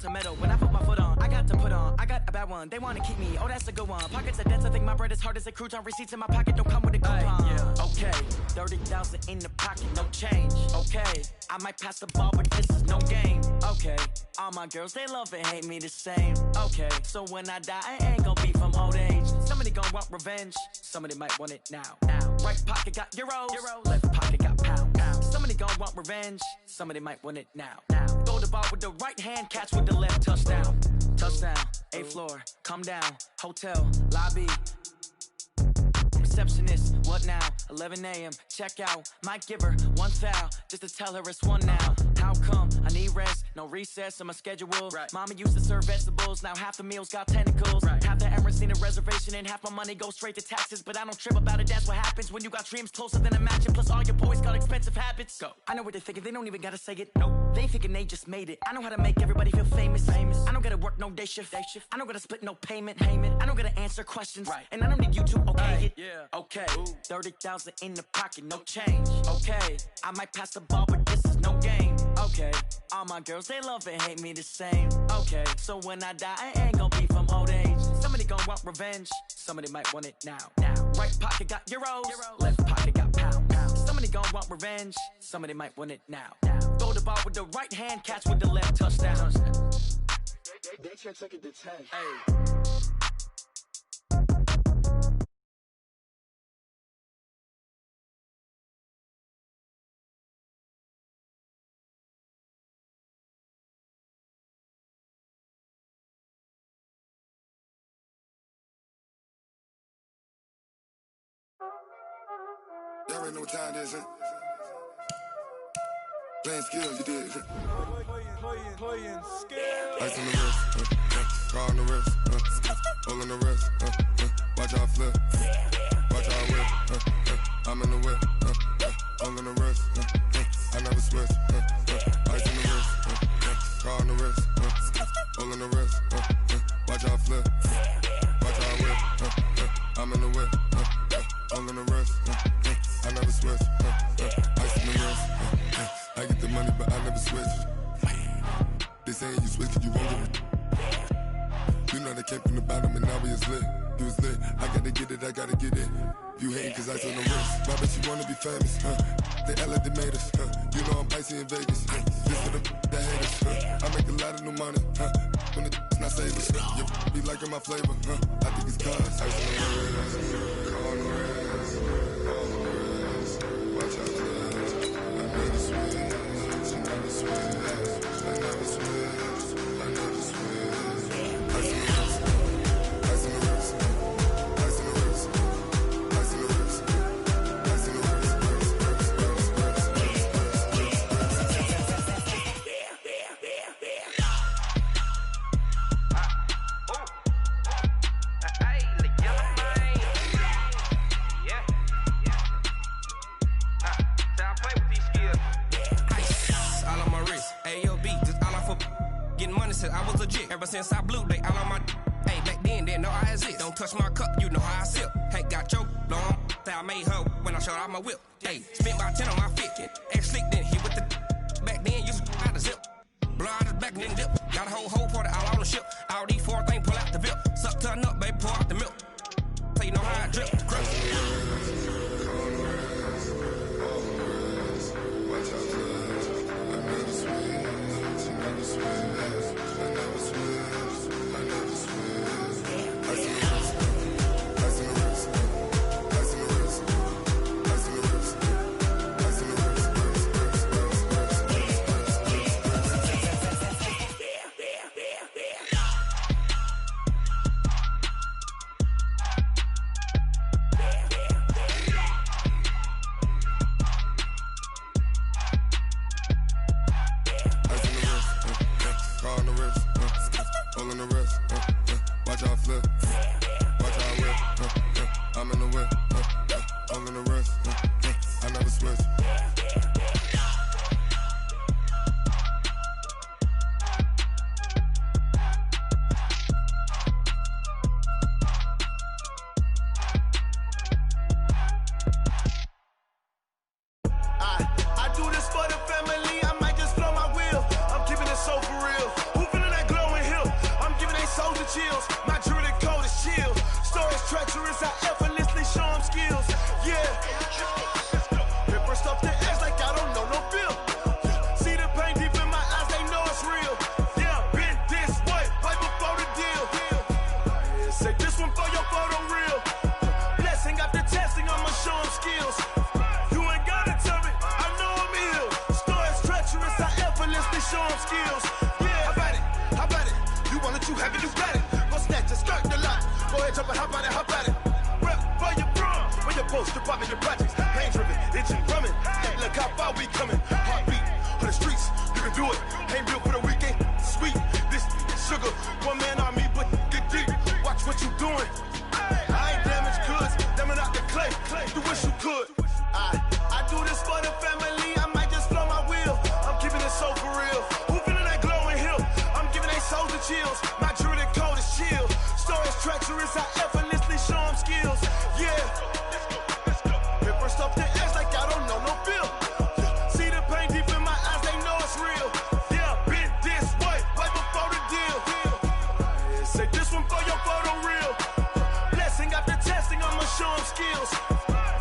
to metal. When I put my foot on, I got to put on. I got a bad one, they wanna keep me. Oh, that's a good one. Pockets are dense, I think my bread is hard as a crouton. Receipts in my pocket don't come with a coupon. Yeah. Okay, 30,000 in the pocket, no change. Okay, I might pass the ball, but this is no game. Okay, all my girls, they love and hate me the same. Okay, so when I die, I ain't gon' be from old age. Somebody gon' want revenge, somebody might want it now. Right pocket got euros, left pocket got pound. Somebody gon' want revenge, somebody might want it now. Throw the ball with the right hand, catch with the left, touchdown. Touchdown, 8th floor, come down, hotel, lobby. Receptionist, what now? 11 a.m. check out. Might give her one foul just to tell her it's one now. How come? I need rest, no recess in my schedule. Right. Mama used to serve vegetables, now half the meals got tentacles. Right. Half the Emirates need a reservation and half my money goes straight to taxes. But I don't trip about it, that's what happens when you got dreams closer than imagine. Plus all your boys got expensive habits. Go. I know what they're thinking, they don't even gotta say it. Nope. They thinking they just made it. I know how to make everybody feel famous. I don't gotta work no day shift. I don't gotta split no payment. I don't gotta answer questions. Right. And I don't need you to okay it. Yeah. Okay, 30,000 in the pocket, no change. Okay, I might pass the ball, but this is no game. Okay, all my girls, they love and hate me the same. Okay, so when I die, I ain't gon' be from old age. Somebody gon' want revenge, somebody might want it now. Right pocket got euros, left pocket got pound. Somebody gon' want revenge, somebody might want it now. Throw the ball with the right hand, catch with the left, touchdown. They can't take it to 10. Hey. Y'all already know what time it is, huh? Playing skills, you did. Playing skills. Ice on the wrist, car on the wrist, hole on the wrist, watch out flip, watch out whip, I'm in the whip, hole on the wrist, I never switch, ice on the wrist, car on the wrist, hole on the wrist, watch out flip, watch out whip, I'm in the whip, hole on the wrist, I never switch, ice on the wrist, I get the money but I never switch. They saying you switch and you won't get it. You know they came from the bottom and now we is lit. You was lit, I gotta get it, I gotta get it. You hating cause I told the wrist. Why bet you wanna be famous, huh? They LA they made us, huh? You know I'm icy in Vegas, This for the haters, I make a lot of new money, When it's not savers, you be liking my flavor, I think it's cause ice on the wrist, car on the wrist, all on the wrist. Watch out for this, I never switch, I never switch. I never switch, I never switch. Ice in the wrist, ice in the wrist, ice in the wrist, ice in the wrist, ice in the wrist, I was legit. Ever since I blew, they all on my hey, back then, didn't know I exist. Don't touch my cup, you know how I sip. Hey, got your long, say I made her when I showed out my whip. Hey, spent about 10 on my fit. Ex slick, then hit with the back then, used to out the zip. Blow out his back and then dip. Got a whole party all on the ship. All these 4 things pull out the VIP. Suck turn up, baby, pour out the milk. So you know how I drip. Crush. skills. Yeah, how about it? How about it? You want it, you have it, you got it. Go snatch it, skirt the lot. Go ahead, jump it, how about it? How about it? Rep for your bro, for your post, your pop, your projects. Pain driven, itching, drumming. Look how far we coming. Heartbeat for the streets, you can do it. Ain't real for the weekend. Sweet, this sugar, one man army, but get deep. Watch what you doing. I ain't damaged goods, them out the clay. You wish you could. I do this for the family. I might just blow my wheel. I'm keeping it so for real. Who feeling that glowing hill? I'm giving they souls the chills. My jewelry code is chill. Stories treacherous, I effortlessly show them skills. Yeah. Hit first up the edge like I don't know no feel. See the pain deep in my eyes, they know it's real. Yeah, been this way before the deal. Say this one for your photo reel. Blessing after testing, I'ma show them skills.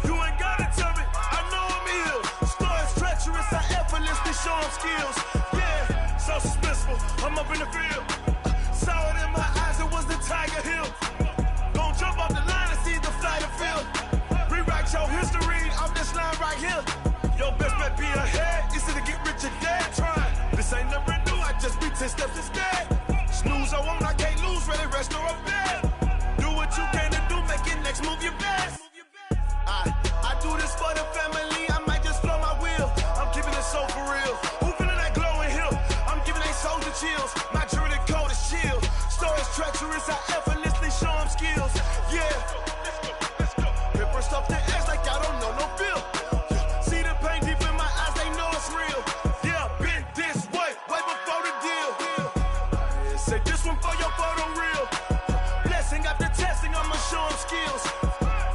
You ain't gotta tell me, I know I'm ill. Stories treacherous, I effortlessly show them skills. Yeah, so suspenseful, I'm up in the field. Saw it in my eyes, it was the Tiger Hill. Gon' jump off the line and see the flight of field. Rewrite your history off this line right here. Your best bet be ahead, easy to get rich or dead trying. This ain't never new, I just be 10 steps instead. Snooze I won't, I can't lose, ready, rest or a bed. Do what you can to do, make it next move your best. I do this for the family, I might just blow my wheel. I'm keeping it so for real. Who feeling that glowing hill? I'm giving they souls the chills. My jewelry code is chill. Stories treacherous, I effortlessly show them skills. Yeah. Hit first off the edge like I don't know no feel. See the pain deep in my eyes, they know it's real. Yeah, been this way before the deal. Say this one for your photo reel. Blessing after testing, I'ma show them skills.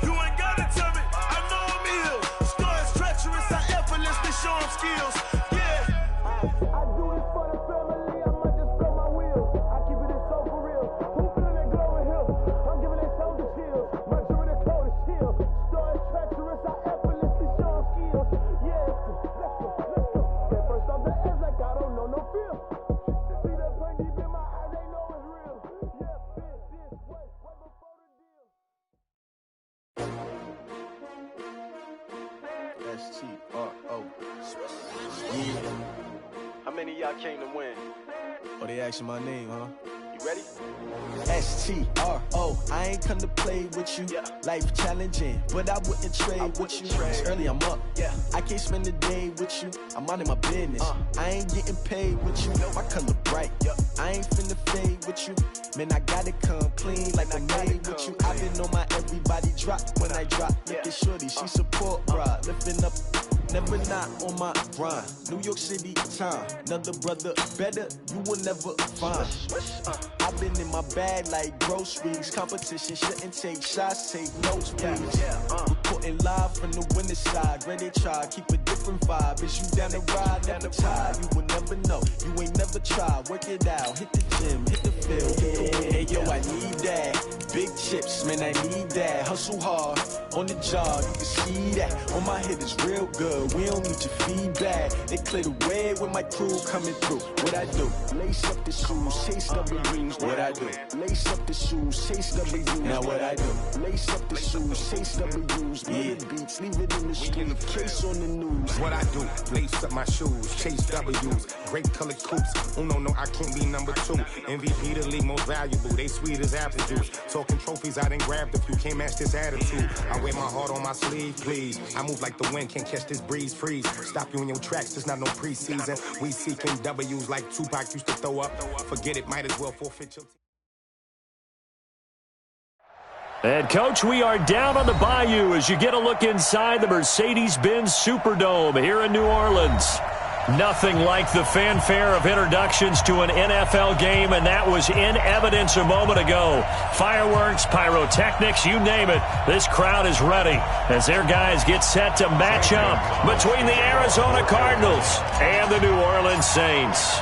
You ain't gotta tell me, I know I'm ill. Stories treacherous, I effortlessly show them skills. Yeah. I do this for the family, I might just blow my wheel. I keep it so for real. Who feeling that glowing hill? I'm giving they souls the chills. My jewelry code is chill. Stories treacherous, I effortlessly show them skills. Yeah, let's go. Get first off the edge like I don't know no feel. See that pain deep in my eyes, they know it's real. Yeah, been this way before the deal. S-T-R-O. How many of y'all came to win? Oh, they asking my name, huh? You ready? S-T-R-O, I ain't come to play with you. Life challenging, but I wouldn't trade with you. It's early, I'm up. I can't spend the day with you. I'm out of my business. I ain't getting paid with you. My color bright. I ain't finna fade with you. Man, I gotta come clean like I made with you. I've been on my everybody drop when I drop. Look at shorty, she support bra. Lifting up, never not on my grind. New York City time, another brother better, you will never find. I've been in my bag like groceries. Competition shouldn't take shots, take notes, please. Reporting live from the winning side. Ready to try, keep a different vibe. Is you down the ride, never tired. You will never know, you ain't never tried. Work it out, hit the gym, hit the field, get the win. Hey yo, I need that. Big chips, man, I need that. Hustle hard, on the job, you can see that. On my head is real good, we don't need your feedback. They clear the way with my crew coming through. What I do? Lace up the shoes, chase W's. What I do? Lace up the shoes, chase W's. Now what I do? Lace up the shoes, chase W's. Beat beats, leave it in the street, case on the news. What I do? Lace up my shoes, chase W's. Great colored coops. Uno, no, I can't be number 2. MVP the league most valuable. They sweet as apple juice. Talking trophies, I done grabbed a few. Can't match this attitude. I wear my heart on my sleeve, please. I move like the wind, can't catch this breeze. Freeze. Stop you in your tracks. There's not no preseason. We seeking W's like Tupac used to throw up. Forget it, might as well forfeit your team. And, Coach, we are down on the Bayou as you get a look inside the Mercedes-Benz Superdome here in New Orleans. Nothing like the fanfare of introductions to an NFL game, and that was in evidence a moment ago. Fireworks, pyrotechnics, you name it. This crowd is ready as their guys get set to match up between the Arizona Cardinals and the New Orleans Saints.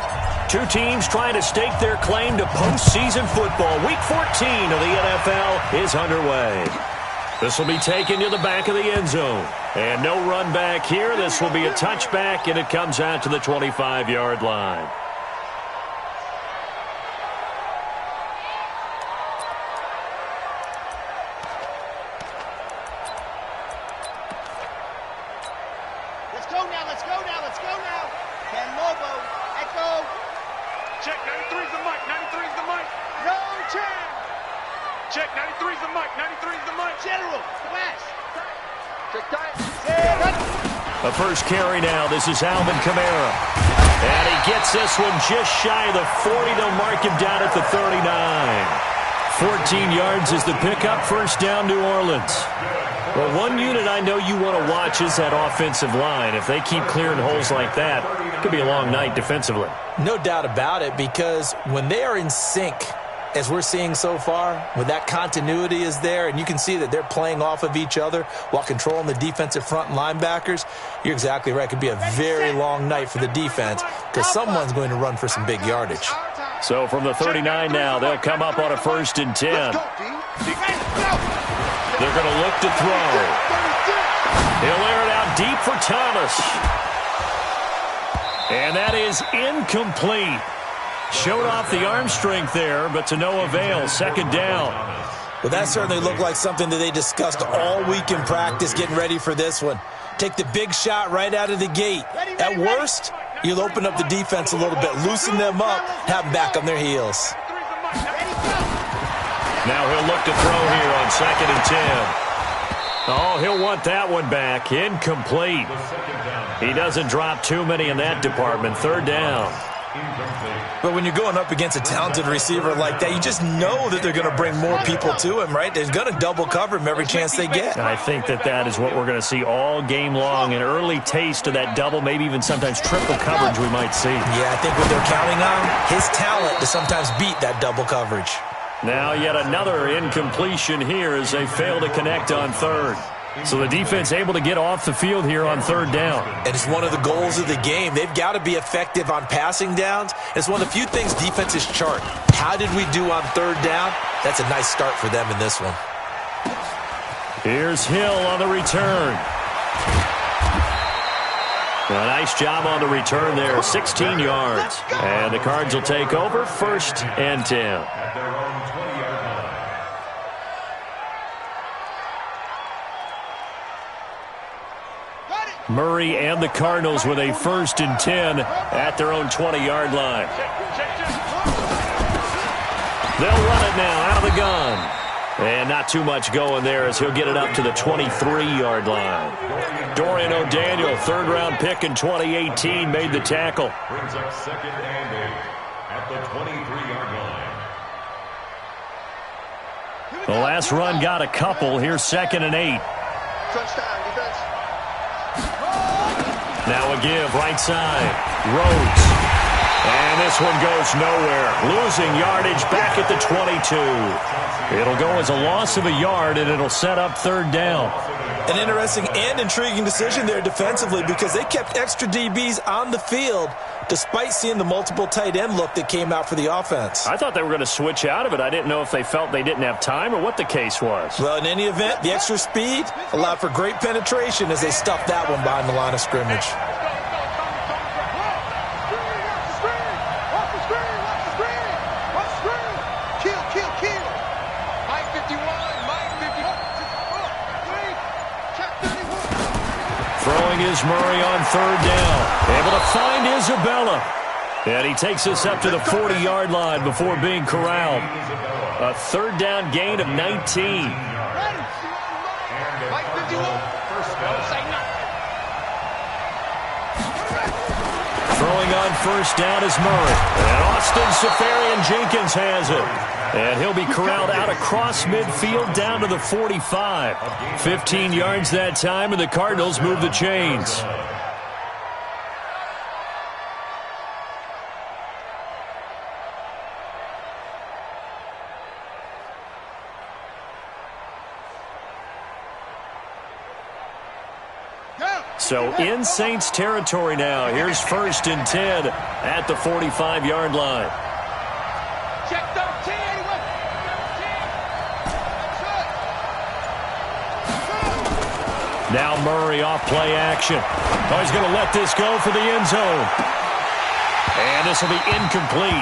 Two teams trying to stake their claim to postseason football. Week 14 of the NFL is underway. This will be taken to the back of the end zone. And no run back here. This will be a touchback, and it comes out to the 25-yard line. Let's go now, let's go now, let's go now. Can Lobo, Echo, Check, 93's the mic, 93's the mic. No check. Check, 93's the mic, 93's the mic. General, smash. Check time. The first carry now. This is Alvin Kamara. And he gets this one just shy of the 40. They'll mark him down at the 39. 14 yards is the pickup. First down, New Orleans. Well, one unit I know you want to watch is that offensive line. If they keep clearing holes like that, it could be a long night defensively. No doubt about it, because when they are in sync, as we're seeing so far, when that continuity is there, and you can see that they're playing off of each other while controlling the defensive front linebackers, you're exactly right. It could be a very long night for the defense because someone's going to run for some big yardage. So from the 39 now, they'll come up on a 1st and 10. They're going to look to throw. He'll air it out deep for Thomas. And that is incomplete. Showed off the arm strength there, but to no avail. Second down. Well, that certainly looked like something that they discussed all week in practice getting ready for this one. Take the big shot right out of the gate. At worst, you'll open up the defense a little bit, loosen them up, have them back on their heels. Now he'll look to throw here on 2nd and 10. Oh, he'll want that one back. Incomplete. He doesn't drop too many in that department. 3rd down. But when you're going up against a talented receiver like that, you just know that they're going to bring more people to him, right? They're going to double cover him every chance they get. I think that is what we're going to see all game long. An early taste of that double, maybe even sometimes triple coverage we might see. Yeah, I think what they're counting on, his talent to sometimes beat that double coverage. Now yet another incompletion here as they fail to connect on 3rd. So the defense able to get off the field here on 3rd down. And it's one of the goals of the game. They've got to be effective on passing downs. It's one of the few things defenses chart. How did we do on 3rd down? That's a nice start for them in this one. Here's Hill on the return. A nice job on the return there, 16 yards. And the Cards will take over 1st and 10. Murray and the Cardinals with a 1st and 10 at their own 20-yard line. They'll run it now out of the gun. And not too much going there as he'll get it up to the 23-yard line. Dorian O'Daniel, 3rd-round pick in 2018, made the tackle. Brings up 2nd and 8 at the 23-yard line. The last run got a couple. Here's 2nd and 8. Now a give, right side. Rhodes. And this one goes nowhere. Losing yardage back at the 22. It'll go as a loss of a yard, and it'll set up 3rd down. An interesting and intriguing decision there defensively because they kept extra DBs on the field despite seeing the multiple tight end look that came out for the offense. I thought they were going to switch out of it. I didn't know if they felt they didn't have time or what the case was. Well, in any event, the extra speed allowed for great penetration as they stuffed that one behind the line of scrimmage. Throwing is Murray on 3rd down. Able to find Isabella. And he takes us up to the 40-yard line before being corralled. A 3rd down gain of 19. Throwing on 1st down is Murray. And Austin Safarian-Jenkins has it. And he'll be corralled out across midfield down to the 45. 15 yards that time, and the Cardinals move the chains. So in Saints territory now. Here's 1st and 10 at the 45-yard line. Now Murray off play action. Oh, he's going to let this go for the end zone. And this will be incomplete.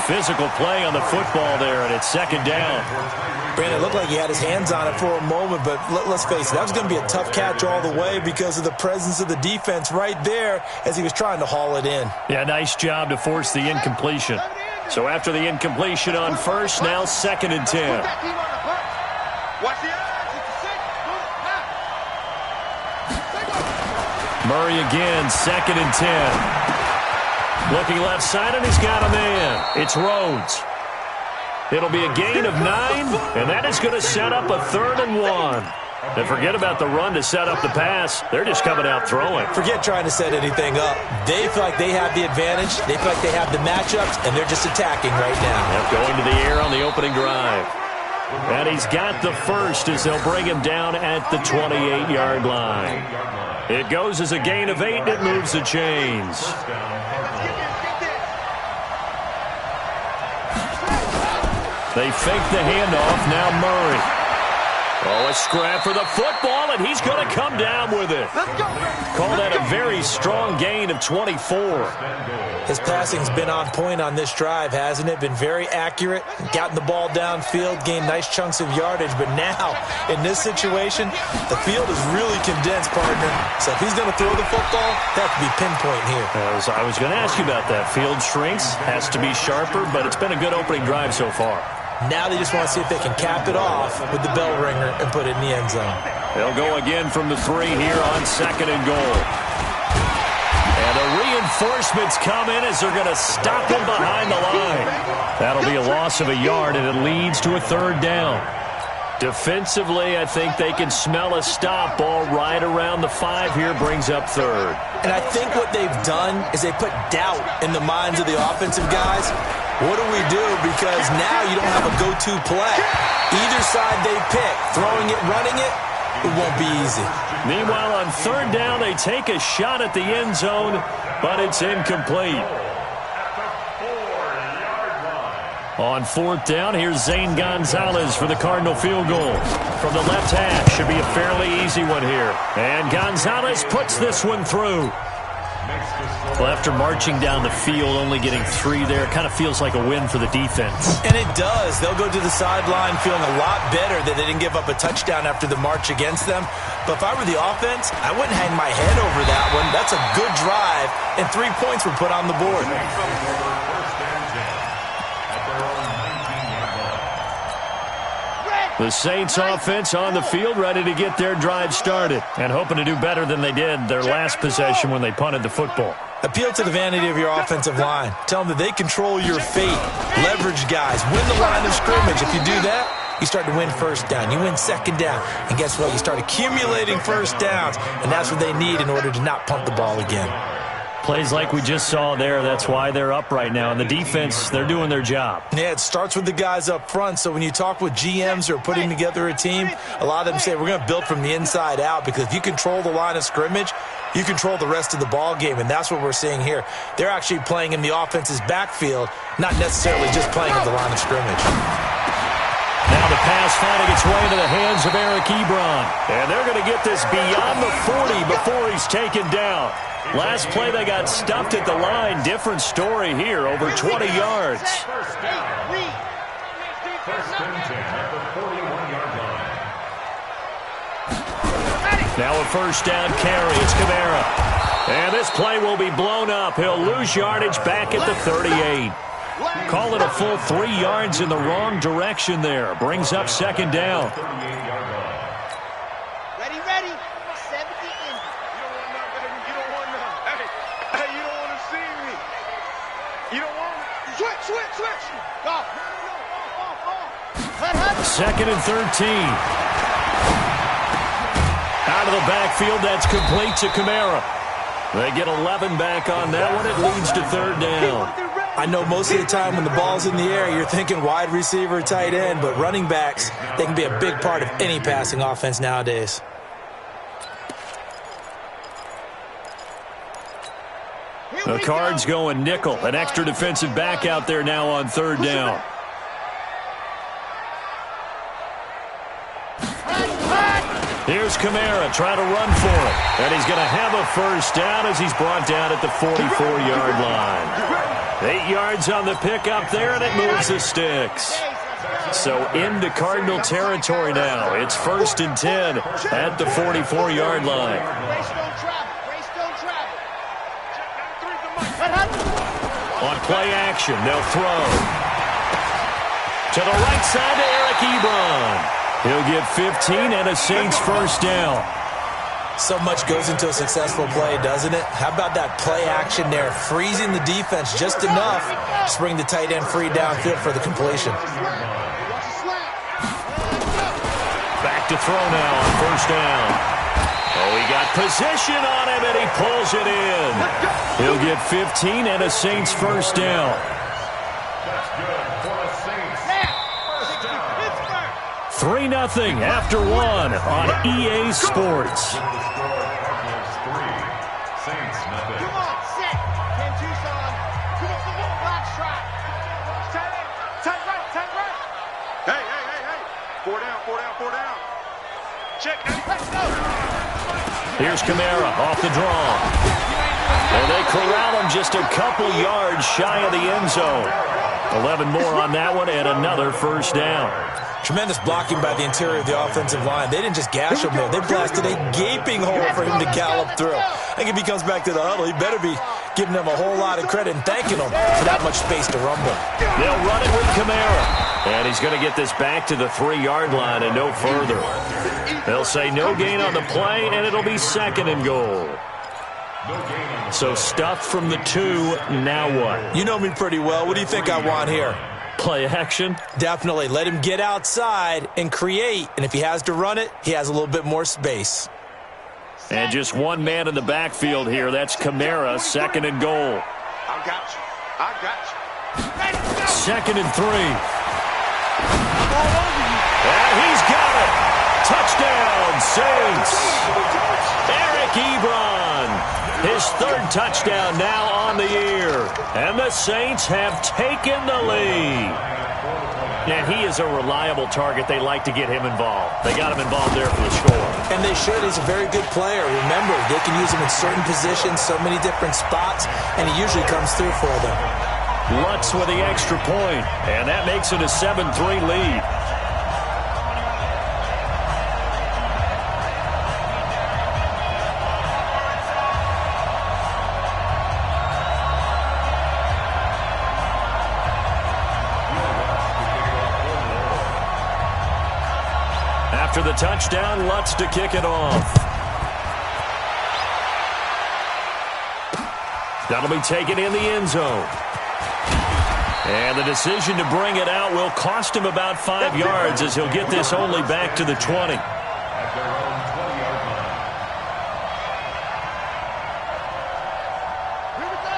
Physical play on the football there, and it's second down. Brandon, it looked like he had his hands on it for a moment, but let's face it, that was going to be a tough catch all the way because of the presence of the defense right there as he was trying to haul it in. Yeah, nice job to force the incompletion. So after the incompletion on first, now 2nd and 10. Murray again, 2nd and 10. Looking left side, and he's got a man. It's Rhodes. It'll be a gain of 9, and that is going to set up a 3rd and 1. And forget about the run to set up the pass. They're just coming out throwing. Forget trying to set anything up. They feel like they have the advantage. They feel like they have the matchups, and they're just attacking right now. Yep, going to the air on the opening drive. And he's got the first as they'll bring him down at the 28-yard line. It goes as a gain of 8, and it moves the chains. They fake the handoff. Now Murray. Oh, a scrap for the football, and he's going to come down with it. Call that a very strong gain of 24. His passing's been on point on this drive, hasn't it? Been very accurate, gotten the ball downfield, gained nice chunks of yardage. But now, in this situation, the field is really condensed, partner. So if he's going to throw the football, that could be pinpoint here. I was going to ask you about that. Field shrinks, has to be sharper, but it's been a good opening drive so far. Now they just want to see if they can cap it off with the bell ringer and put it in the end zone. They'll go again from the 3 here on 2nd and goal. And the reinforcements come in as they're going to stop him behind the line. That'll be a loss of a yard, and it leads to a 3rd down. Defensively, I think they can smell a stop ball right around the 5 here, brings up 3rd. And I think what they've done is they put doubt in the minds of the offensive guys. What do we do? Because now you don't have a go-to play. Either side they pick, throwing it, running it, it won't be easy. Meanwhile, on 3rd down, they take a shot at the end zone, but it's incomplete. On 4th down, here's Zane Gonzalez for the Cardinal field goal. From the left hash, should be a fairly easy one here. And Gonzalez puts this one through. Well, after marching down the field, only getting 3 there, kind of feels like a win for the defense. And it does. They'll go to the sideline feeling a lot better that they didn't give up a touchdown after the march against them. But if I were the offense, I wouldn't hang my head over that one. That's a good drive, and 3 points were put on the board. The Saints offense on the field, ready to get their drive started and hoping to do better than they did their last possession when they punted the football. Appeal to the vanity of your offensive line. Tell them that they control your fate. Leverage guys. Win the line of scrimmage. If you do that, you start to win 1st down. You win 2nd down. And guess what? You start accumulating 1st downs, and that's what they need in order to not punt the ball again. Plays like we just saw there, that's why they're up right now. And the defense, they're doing their job. Yeah, it starts with the guys up front. So when you talk with GMs who are putting together a team, a lot of them say we're going to build from the inside out, because if you control the line of scrimmage, you control the rest of the ball game, and that's what we're seeing here. They're actually playing in the offense's backfield, not necessarily just playing at the line of scrimmage. Now the pass finding its way into the hands of Eric Ebron. And they're going to get this beyond the 40 before he's taken down. Last play they got stuffed at the line. Different story here, over 20 yards. First and 10 at the 41-yard line. Now a 1st down carry. It's Kamara. And this play will be blown up. He'll lose yardage back at the 38. Call it a full 3 yards in the wrong direction there. Brings up 2nd down. Ready. 70 in. You don't want none, baby. You don't want none. Hey, you don't want to see me. You don't want me. Switch. Go. 2nd and 13. Out of the backfield, that's complete to Kamara. They get 11 back on that one. It leads to 3rd down. I know most of the time when the ball's in the air, you're thinking wide receiver, tight end, but running backs, they can be a big part of any passing offense nowadays. The Cards going nickel. An extra defensive back out there now on 3rd down. Here's Kamara trying to run for it. And he's going to have a 1st down as he's brought down at the 44-yard line. 8 yards on the pickup there, and it moves the sticks. So into Cardinal territory now. It's 1st and 10 at the 44-yard line. On play action, they'll throw. To the right side to Eric Ebron. He'll get 15 and a Saints first down. So much goes into a successful play, doesn't it? How about that play action there? Freezing the defense just enough to bring the tight end free downfield for the completion. Back to throw now on first down. Oh, he got position on him, and he pulls it in. He'll get 15 and a Saints first down. 3-0 after 1 on EA Sports. Come on, set. 10 Tucson. Come on, black stripe. Tight right. Hey. 4 down. Check. Let's go. Here's Kamara off the draw. And they corral him just a couple yards shy of the end zone. 11 more on that one and another first down. Tremendous blocking by the interior of the offensive line. They didn't just gash him there. They blasted a gaping hole for him to gallop through. I think if he comes back to the huddle, he better be giving them a whole lot of credit and thanking them for that much space to rumble. They'll run it with Kamara. And he's going to get this back to the 3-yard line and no further. They'll say no gain on the play, and it'll be 2nd and goal. So stuffed from the 2, now what? You know me pretty well. What do you think I want here? Play action? Definitely. Let him get outside and create. And if he has to run it, he has a little bit more space. And just one man in the backfield here. That's Kamara, 2nd and goal. I got you. 2nd and 3. And he's got it. Touchdown, Saints. Eric Ebron. His 3rd touchdown now on the year. And the Saints have taken the lead. And he is a reliable target. They like to get him involved. They got him involved there for the score. And they should. He's a very good player. Remember, they can use him in certain positions, so many different spots, and he usually comes through for them. Lutz with the extra point, and that makes it a 7-3 lead. After the touchdown, Lutz to kick it off. That'll be taken in the end zone. And the decision to bring it out will cost him about 5 yards as he'll get this only back to the 20.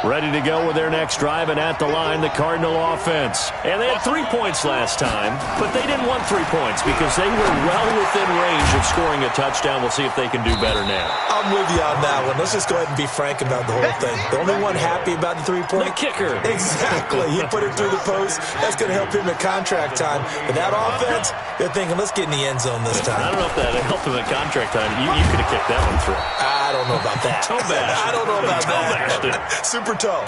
Ready to go with their next drive, and at the line, the Cardinal offense. And they had 3 points last time, but they didn't want 3 points because they were well within range of scoring a touchdown. We'll see if they can do better now. I'm with you on that one. Let's just go ahead and be frank about the whole thing. The only one happy about the 3-point? The kicker. Exactly. He put it through the post. That's going to help him at contract time. But that offense, they're thinking, let's get in the end zone this time. I don't know if that helped him at contract time. You could have kicked that one through. I don't know about that. I don't know about that. Super toe.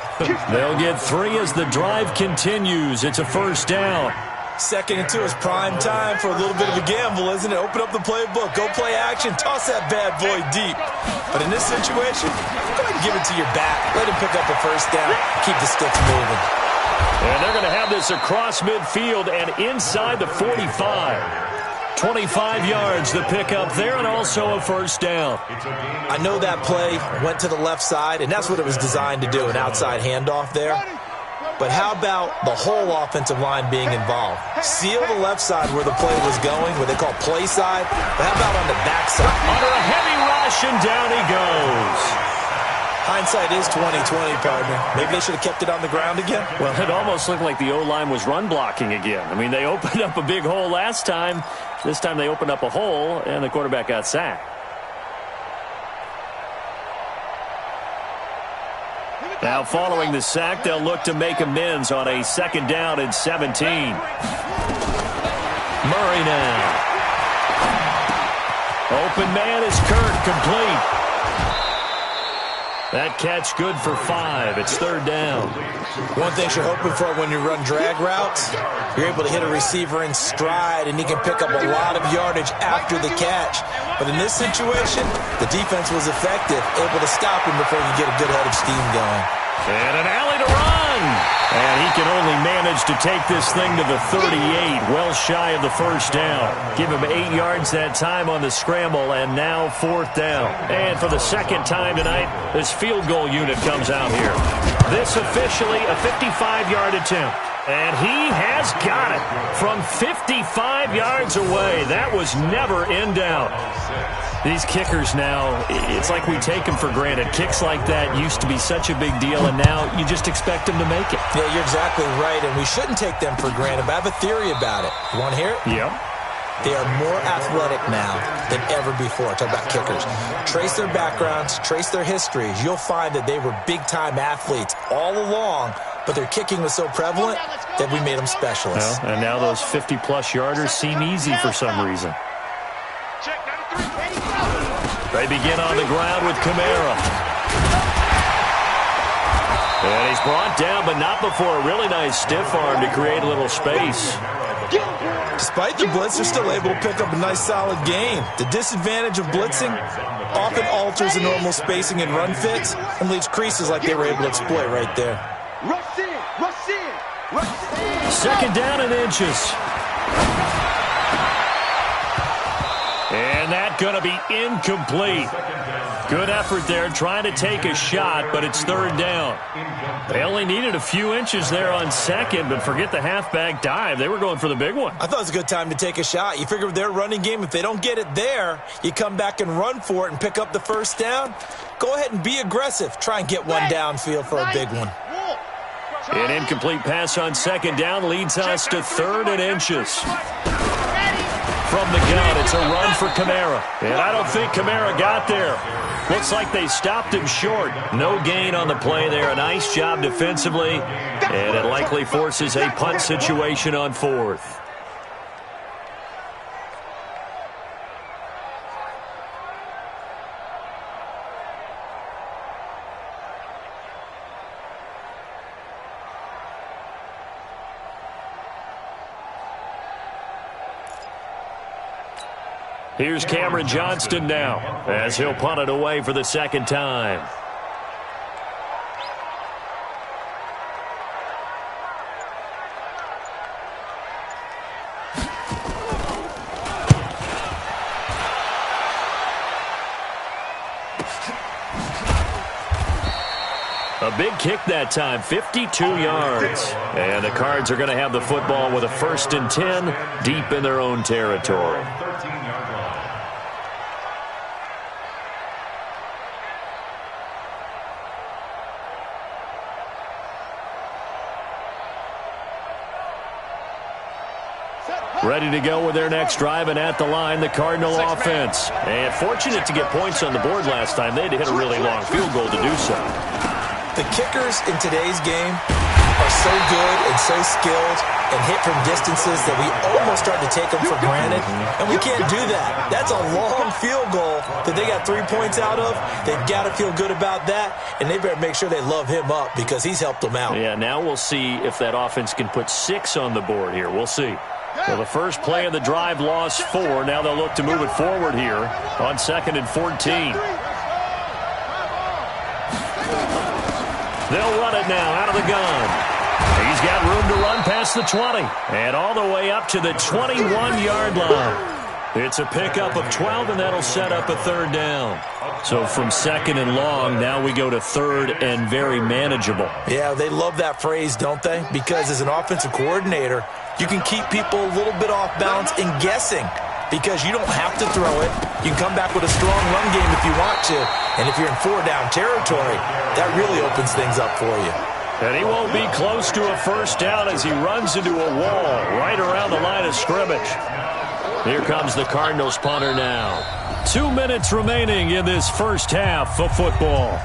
They'll get 3 as the drive continues. It's a first down. 2nd and 2 is prime time for a little bit of a gamble, isn't it? Open up the playbook. Go play action. Toss that bad boy deep. But in this situation, go ahead and give it to your back. Let him pick up a first down. Keep the sticks moving. And they're going to have this across midfield and inside the 45. 25 yards the pickup there, and also a first down. I know that play went to the left side, and that's what it was designed to do, an outside handoff there. But how about the whole offensive line being involved? Seal the left side where the play was going, what they call play side. But how about on the back side? Under a heavy rush, and down he goes. Hindsight is 20/20, partner. Maybe they should have kept it on the ground again. Well, it almost looked like the O-line was run blocking again. I mean, they opened up a big hole last time. This time they opened up a hole, and the quarterback got sacked. Now, following the sack, they'll look to make amends on a 2nd down and 17. Murray now. Open man is Kirk, complete. That catch good for 5. It's third down. One thing you're hoping for when you run drag routes, you're able to hit a receiver in stride, and he can pick up a lot of yardage after the catch. But in this situation, the defense was effective, able to stop him before you get a good head of steam going. And an alley to run. And he can only manage to take this thing to the 38, well shy of the first down. Give him 8 yards that time on the scramble, and now fourth down. And for the second time tonight, this field goal unit comes out here. This officially a 55-yard attempt. And he has got it from 55 yards away. That was never in doubt. These kickers now, it's like we take them for granted. Kicks like that used to be such a big deal, and now you just expect them to make it. Yeah, you're exactly right, and we shouldn't take them for granted, but I have a theory about it. You want to hear it? Yep. They are more athletic now than ever before. Talk about kickers. Trace their backgrounds, trace their histories. You'll find that they were big-time athletes all along, but their kicking was so prevalent that we made them specialists. Well, and now those 50-plus yarders seem easy for some reason. They begin on the ground with Kamara. And he's brought down, but not before a really nice stiff arm to create a little space. Despite the blitz, they're still able to pick up a nice solid gain. The disadvantage of blitzing often alters the normal spacing and run fits and leaves creases like they were able to exploit right there. Rush in, rush in, rush in. Second down and inches. And that's going to be incomplete. Good effort there trying to take a shot, but it's third down. They only needed a few inches there on second, but forget the halfback dive. They were going for the big one. I thought it was a good time to take a shot. You figure with their running game, if they don't get it there, you come back and run for it and pick up the first down. Go ahead and be aggressive. Try and get one downfield for a big one. An incomplete pass on second down leads us to third and inches. From the gun, it's a run for Kamara. And I don't think Kamara got there. Looks like they stopped him short. No gain on the play there. A nice job defensively. And it likely forces a punt situation on fourth. Here's Cameron Johnston now as he'll punt it away for the second time. A big kick that time, 52 yards. And the Cards are going to have the football with a 1st and 10 deep in their own territory. Ready to go with their next drive, and at the line, the Cardinal offense. And fortunate to get points on the board last time. They had to hit a really long field goal to do so. The kickers in today's game are so good and so skilled and hit from distances that we almost start to take them for granted, and we can't do that. That's a long field goal that they got 3 points out of. They've got to feel good about that, and they better make sure they love him up because he's helped them out. Yeah, now we'll see if that offense can put 6 on the board here. We'll see. Well, the first play of the drive lost 4. Now they'll look to move it forward here on 2nd and 14. They'll run it now out of the gun. He's got room to run past the 20 and all the way up to the 21-yard line. It's a pickup of 12, and that'll set up a third down. So from 2nd and long, now we go to 3rd and very manageable. Yeah, they love that phrase, don't they? Because as an offensive coordinator, you can keep people a little bit off balance and guessing because you don't have to throw it. You can come back with a strong run game if you want to. And if you're in 4-down territory, that really opens things up for you. And he won't be close to a first down as he runs into a wall right around the line of scrimmage. Here comes the Cardinals punter now. 2 minutes remaining in this first half of football.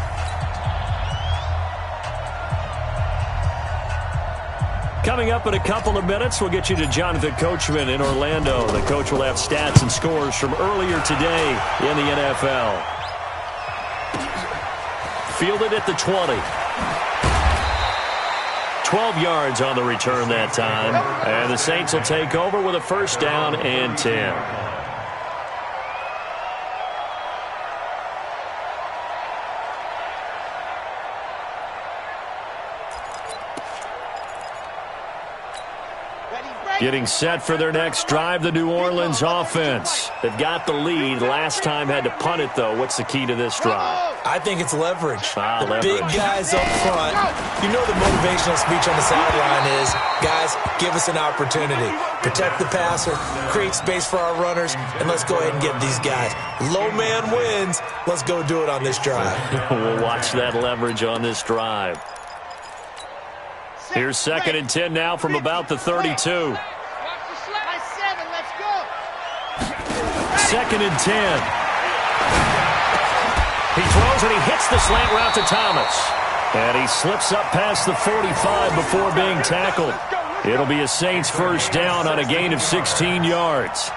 Coming up in a couple of minutes, we'll get you to Jonathan Coachman in Orlando. The coach will have stats and scores from earlier today in the NFL. fielded at the 20. 12 yards on the return that time. And the Saints will take over with a first down and 10. Getting set for their next drive, the New Orleans offense. They've got the lead. Last time had to punt it, though. What's the key to this drive? I think it's leverage. Leverage. Big guys up front. You know the motivational speech on the sideline is, guys, give us an opportunity. Protect the passer, create space for our runners, and let's go ahead and get these guys. Low man wins. Let's go do it on this drive. We'll watch that leverage on this drive. Here's 2nd and 10 now from about the 32. 2nd and 10. He throws and he hits the slant route to Thomas. And he slips up past the 45 before being tackled. It'll be a Saints first down on a gain of 16 yards.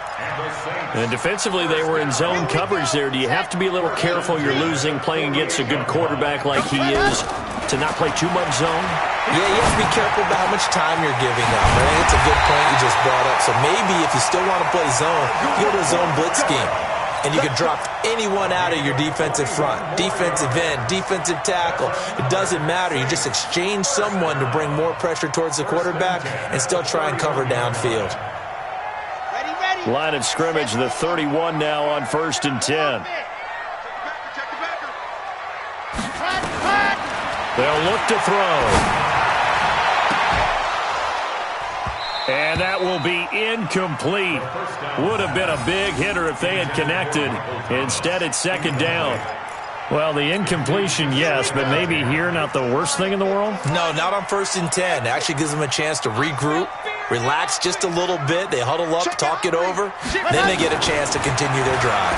And defensively, they were in zone coverage there. Do you have to be a little careful? You're losing playing against a good quarterback like he is to not play too much zone? Yeah, you have to be careful about how much time you're giving up. I think it's a good point you just brought up. So maybe if you still want to play zone, you go to a zone blitz scheme. And you can drop anyone out of your defensive front, defensive end, defensive tackle. It doesn't matter. You just exchange someone to bring more pressure towards the quarterback and still try and cover downfield. Line of scrimmage, the 31 now on 1st and 10. They'll look to throw. And that will be incomplete. Would have been a big hitter if they had connected. Instead, it's 2nd down. Well, the incompletion, yes, but maybe here not the worst thing in the world? No, not on 1st and 10. It actually gives them a chance to regroup, relax just a little bit. They huddle up, talk it over. Then they get a chance to continue their drive.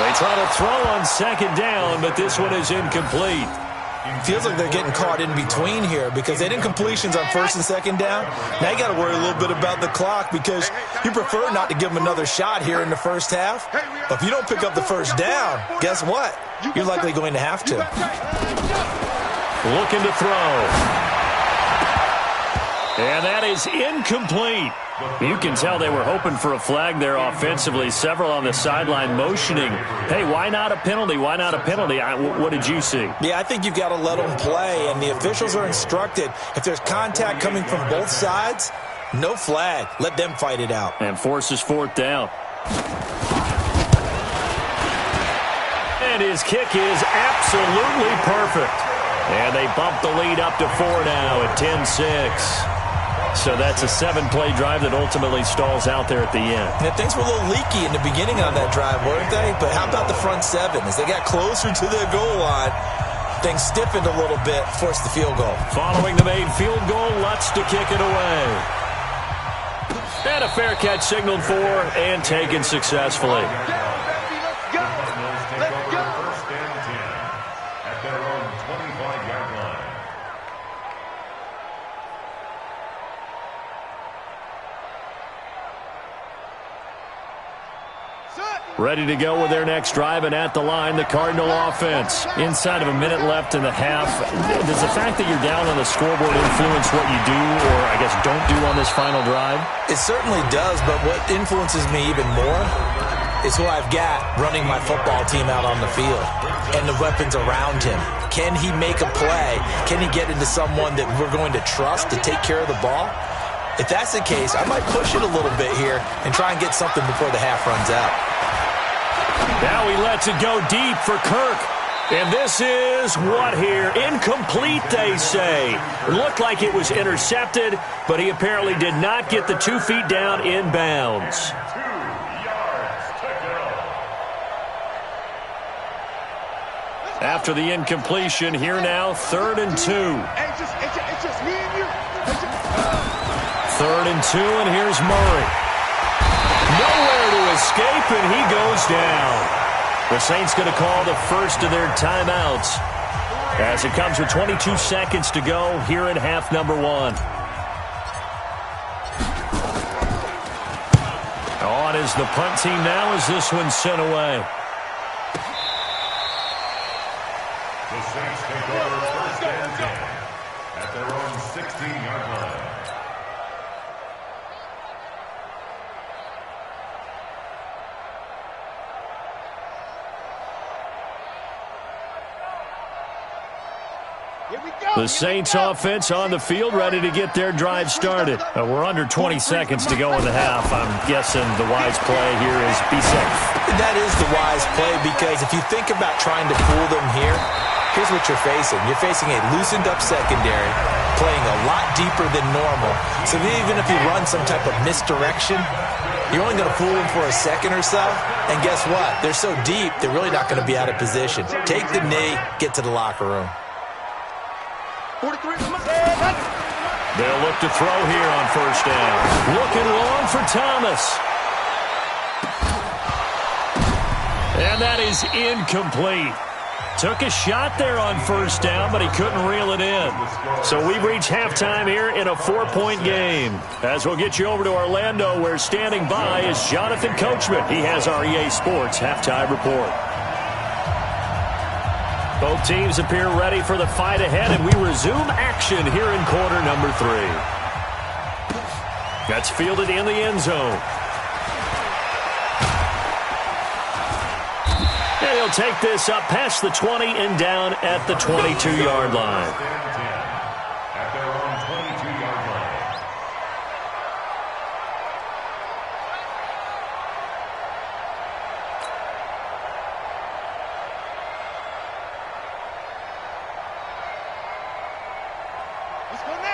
They try to throw on 2nd down, but this one is incomplete. Feels like they're getting caught in between here because they did incompletions on 1st and 2nd down. Now you got to worry a little bit about the clock because you prefer not to give them another shot here in the first half. But if you don't pick up the first down, guess what? You're likely going to have to. Looking to throw. And that is incomplete. You can tell they were hoping for a flag there offensively. Several on the sideline motioning. Hey, why not a penalty? Why not a penalty? What did you see? Yeah, I think you've got to let them play, and the officials are instructed. If there's contact coming from both sides, no flag. Let them fight it out. And forces 4th down. And his kick is absolutely perfect. And they bump the lead up to 4 now at 10-6. So that's a 7-play drive that ultimately stalls out there at the end. And things were a little leaky in the beginning on that drive, weren't they? But how about the front 7? As they got closer to their goal line, things stiffened a little bit, forced the field goal. Following the made field goal, Lutz to kick it away. And a fair catch signaled for and taken successfully. Ready to go with their next drive, and at the line, the Cardinal offense. Inside of a minute left in the half, does the fact that you're down on the scoreboard influence what you do, or I guess don't do on this final drive? It certainly does, but what influences me even more is who I've got running my football team out on the field and the weapons around him. Can he make a play? Can he get into someone that we're going to trust to take care of the ball? If that's the case, I might push it a little bit here and try and get something before the half runs out. Now he lets it go deep for Kirk. And this is what here? Incomplete, they say. It looked like it was intercepted, but he apparently did not get the 2 feet down in bounds. 2 yards to go. After the incompletion, here now, 3rd and 2. It's just me and you. 3rd and 2, and here's Murray. Nowhere to escape, and he goes down. The Saints going to call the first of their timeouts as it comes with 22 seconds to go here in half number 1. On is the punt team now as this one's sent away. Saints take over first and 10 at their own 16-yard line. The Saints offense on the field, ready to get their drive started. We're under 20 seconds to go in the half. I'm guessing the wise play here is be safe. That is the wise play, because if you think about trying to fool them here, here's what you're facing. You're facing a loosened up secondary, playing a lot deeper than normal. So even if you run some type of misdirection, you're only going to fool them for a second or so. And guess what? They're so deep, they're really not going to be out of position. Take the knee, get to the locker room. They'll look to throw here on first down. Looking long for Thomas. And that is incomplete. Took a shot there on first down, but he couldn't reel it in. So we've reached halftime here in a 4-point game. As we'll get you over to Orlando, where standing by is Jonathan Coachman. He has our EA Sports halftime report. Both teams appear ready for the fight ahead, and we resume action here in quarter number 3. That's fielded in the end zone. And he'll take this up past the 20 and down at the 22-yard line. At their own 22-yard line.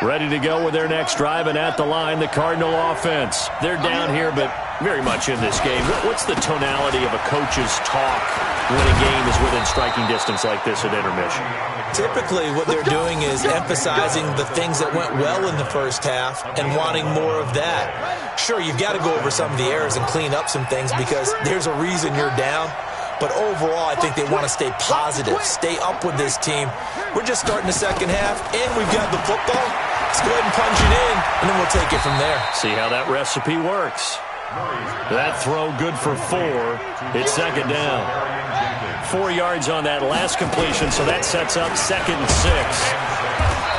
Ready to go with their next drive, and at the line, the Cardinal offense. They're down here, but very much in this game. What's the tonality of a coach's talk when a game is within striking distance like this at intermission? Typically, what they're doing is emphasizing the things that went well in the first half and wanting more of that. Sure, you've got to go over some of the errors and clean up some things because there's a reason you're down. But overall, I think they want to stay positive, stay up with this team. We're just starting the second half, and we've got the football. Let's go ahead and punch it in, and then we'll take it from there. See how that recipe works. That throw good for 4. It's second down. 4 yards on that last completion, so that sets up second and 6.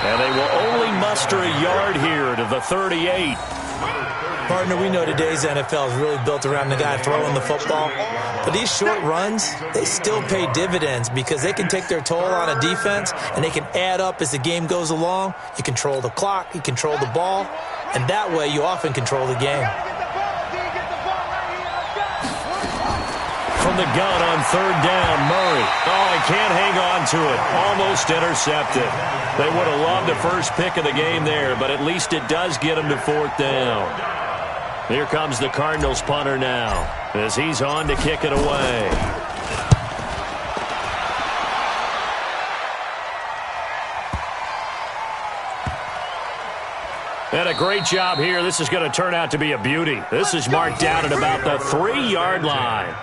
And they will only muster a yard here to the 38. Partner, we know today's NFL is really built around the guy throwing the football. But these short runs, they still pay dividends because they can take their toll on a defense and they can add up as the game goes along. You control the clock, you control the ball, and that way you often control the game. From the gun on third down, Murray. Oh, he can't hang on to it. Almost intercepted. They would have loved the first pick of the game there, but at least it does get him to fourth down. Here comes the Cardinals punter now as he's on to kick it away. And a great job here. This is going to turn out to be a beauty. This is marked down at about the 3-yard line.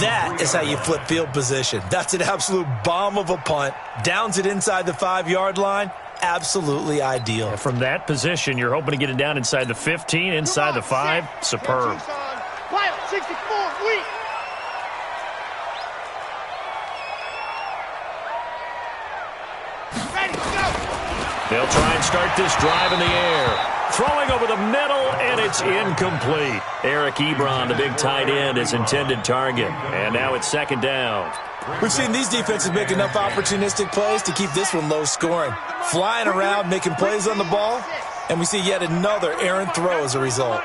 That is how you flip field position. That's an absolute bomb of a punt. Downs it inside the 5-yard line. Absolutely ideal. From that position, you're hoping to get it down inside the 15, inside the 5. Superb. They'll try and start this drive in the air. Throwing over the middle, and it's incomplete. Eric Ebron, the big tight end, is intended target. And now it's second down. We've seen these defenses make enough opportunistic plays to keep this one low scoring. Flying around, making plays on the ball, and we see yet another errant throw as a result.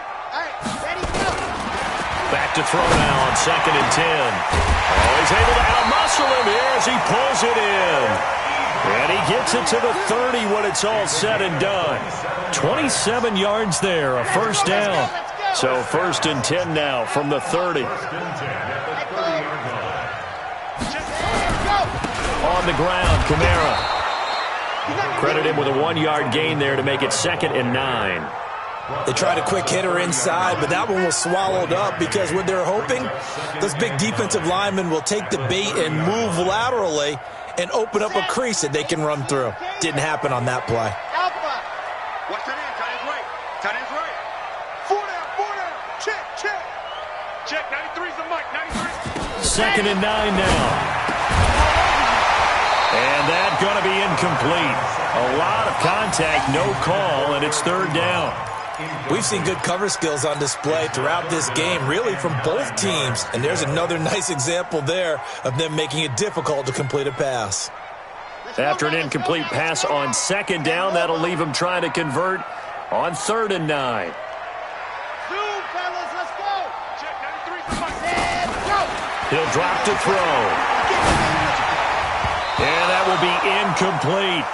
Back to throw now on second and 10. Oh, he's able to outmuscle him here as he pulls it in. And he gets it to the 30 when it's all said and done. 27 yards there, a first down. So first and 10 now from the 30. On the ground, Kamara. Credit him with a 1-yard gain there to make it second and 9. They tried a quick hitter inside, but that one was swallowed up because what they're hoping, those big defensive linemen will take the bait and move laterally and open up a crease that they can run through. Didn't happen on that play. Watch tight end, tight end's right. Tight end's right. 4 down. Check, 93's the mic, 93. Second and 9 now. And that's going to be incomplete. A lot of contact, no call, and it's third down. We've seen good cover skills on display throughout this game, really from both teams. And there's another nice example there of them making it difficult to complete a pass. After an incomplete pass on second down, that'll leave him trying to convert on 3rd and 9. He'll drop to throw. And that will be incomplete.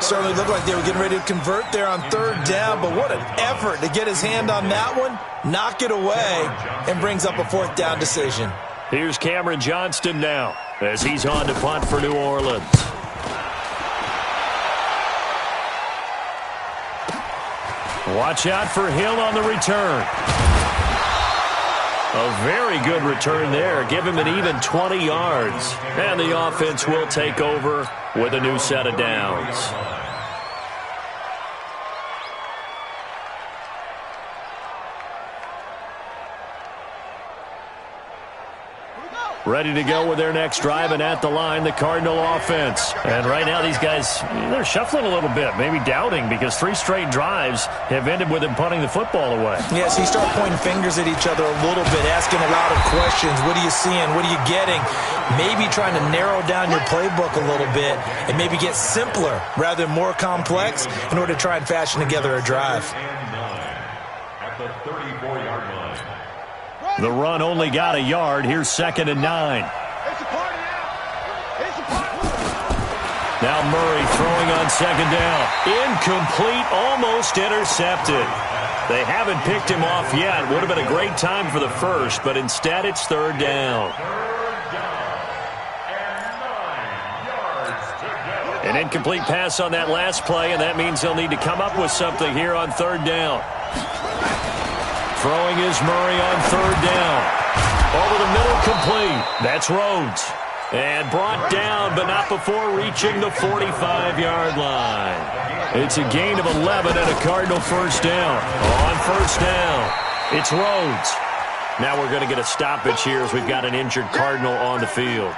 Certainly looked like they were getting ready to convert there on 3rd down, but what an effort to get his hand on that one, knock it away, and brings up a 4th down decision. Here's Cameron Johnston now as he's on to punt for New Orleans. Watch out for Hill on the return. A very good return there. Give him an even 20 yards. And the offense will take over with a new set of downs. Ready to go with their next drive, and at the line, the Cardinal offense. And right now, these guys, they're shuffling a little bit, maybe doubting, because 3 straight drives have ended with them punting the football away. Yeah, so you start pointing fingers at each other a little bit, asking a lot of questions. What are you seeing? What are you getting? Maybe trying to narrow down your playbook a little bit and maybe get simpler rather than more complex in order to try and fashion together a drive. At the 34-yard line. The run only got a yard. Here's 2nd and 9. Now Murray throwing on 2nd down. Incomplete, almost intercepted. They haven't picked him off yet. Would have been a great time for the first, but instead it's 3rd down. An incomplete pass on that last play, and that means they'll need to come up with something here on 3rd down. Throwing is Murray on 3rd down. Over the middle, complete. That's Rhodes. And brought down, but not before reaching the 45-yard line. It's a gain of 11 and a Cardinal 1st down. On 1st down, it's Rhodes. Now we're going to get a stoppage here as we've got an injured Cardinal on the field.